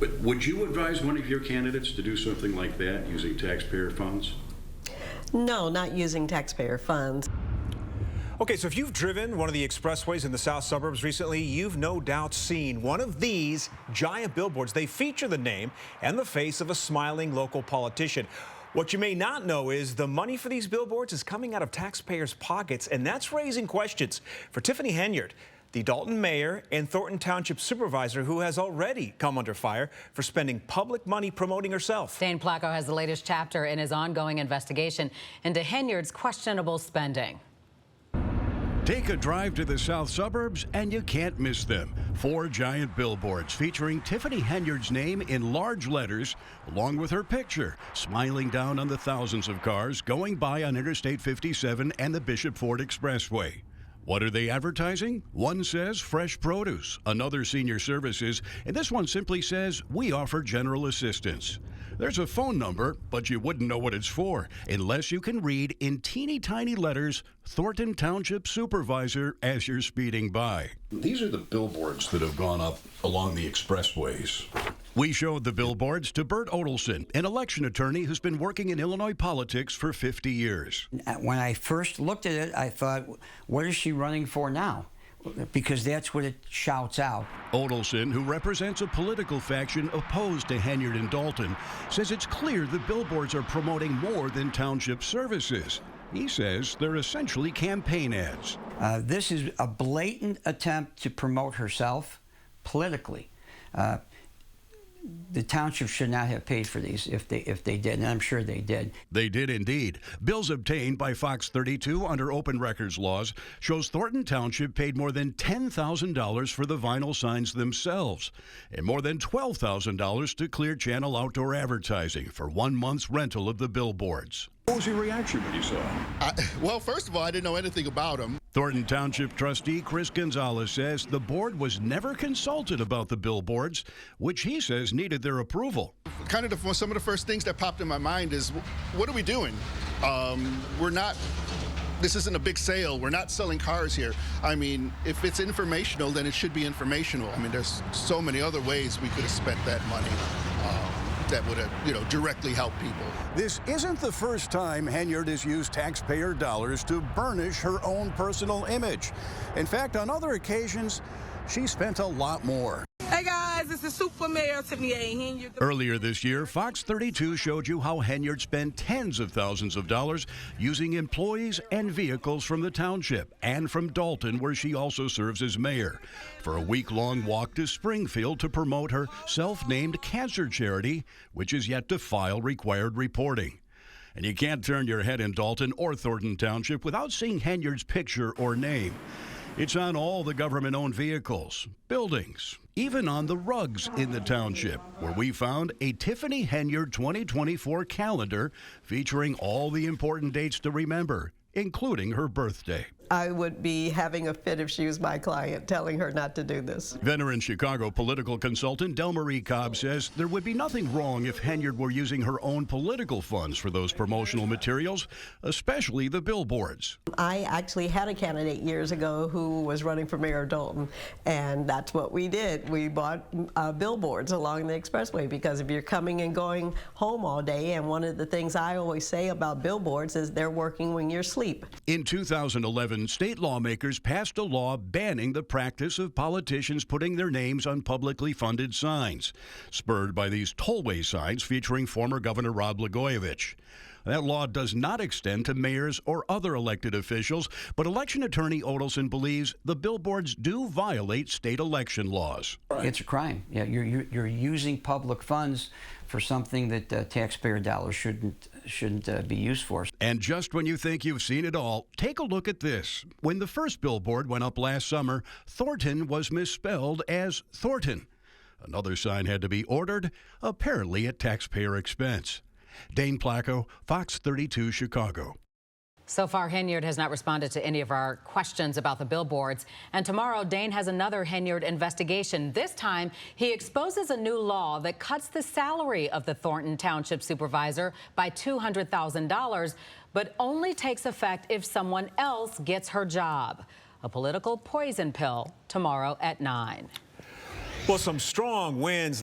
But would you advise one of your candidates to do something like that using taxpayer funds? No, not using taxpayer funds. Okay, so if you've driven one of the expressways in the south suburbs recently, you've no doubt seen one of these giant billboards. They feature the name and the face of a smiling local politician. What you may not know is the money for these billboards is coming out of taxpayers' pockets, and that's raising questions for Tiffany Henyard, the Dalton mayor and Thornton Township supervisor, who has already come under fire for spending public money promoting herself. Dane Placco has the latest chapter in his ongoing investigation into Henyard's questionable spending. Take a drive to the south suburbs and you can't miss them. 4 giant billboards featuring Tiffany Henyard's name in large letters, along with her picture, smiling down on the thousands of cars going by on Interstate 57 and the Bishop Ford Expressway. What are they advertising? One says fresh produce, another senior services, and this one simply says we offer general assistance. There's a phone number, but you wouldn't know what it's for unless you can read in teeny tiny letters, Thornton Township Supervisor, as you're speeding by. These are the billboards that have gone up along the expressways. We showed the billboards to Bert Odelson, an election attorney who's been working in Illinois politics for 50 years. When I first looked at it, I thought, what is she running for now? Because that's what it shouts out. Odelson, who represents a political faction opposed to Henyard and Dalton, says it's clear the billboards are promoting more than township services. He says they're essentially campaign ads. This is a blatant attempt to promote herself politically. The township should not have paid for these if they did, and I'm sure they did. They did indeed. Bills obtained by Fox 32 under open records laws shows Thornton Township paid more than $10,000 for the vinyl signs themselves and more than $12,000 to Clear Channel Outdoor Advertising for 1 month's rental of the billboards. What was your reaction when you saw it? Well, first of all, I didn't know anything about them. Thornton Township trustee Chris Gonzalez says the board was never consulted about the billboards, which he says needed their approval. Kind of some of the first things that popped in my mind is, what are we doing? This isn't a big sale. We're not selling cars here. I mean, if it's informational, then it should be informational. I mean, there's so many other ways we could have spent that money. That would have, directly helped people. This isn't the first time Henyard has used taxpayer dollars to burnish her own personal image. In fact, on other occasions, she spent a lot more. Hey guys, this is Super Mayor Tiffany Henyard. Earlier this year, Fox 32 showed you how Henyard spent tens of thousands of dollars using employees and vehicles from the township and from Dalton, where she also serves as mayor, for a week-long walk to Springfield to promote her self-named cancer charity, which is yet to file required reporting. And you can't turn your head in Dalton or Thornton Township without seeing Henyard's picture or name. It's on all the government-owned vehicles, buildings, even on the rugs in the township, where we found a Tiffany Henyard 2024 calendar featuring all the important dates to remember, including her birthday. I would be having a fit if she was my client, telling her not to do this. Veteran Chicago political consultant Delmarie Cobb says there would be nothing wrong if Henyard were using her own political funds for those promotional materials, especially the billboards. I actually had a candidate years ago who was running for mayor of Dalton, and that's what we did. We bought billboards along the expressway, because if you're coming and going home all day, and one of the things I always say about billboards is they're working when you're asleep. In 2011, state lawmakers passed a law banning the practice of politicians putting their names on publicly funded signs, spurred by these tollway signs featuring former Governor Rod Blagojevich. That law does not extend to mayors or other elected officials, but election attorney Odelson believes the billboards do violate state election laws. It's a crime. Yeah, you're using public funds for something that taxpayer dollars shouldn't be used for. And just when you think you've seen it all, take a look at this. When the first billboard went up last summer, Thornton was misspelled as Thornton. Another sign had to be ordered, apparently at taxpayer expense. Dane Placco, Fox 32, Chicago. So far, Henyard has not responded to any of our questions about the billboards. And tomorrow, Dane has another Henyard investigation. This time, he exposes a new law that cuts the salary of the Thornton Township supervisor by $200,000, but only takes effect if someone else gets her job. A political poison pill tomorrow at 9. Well, some strong winds.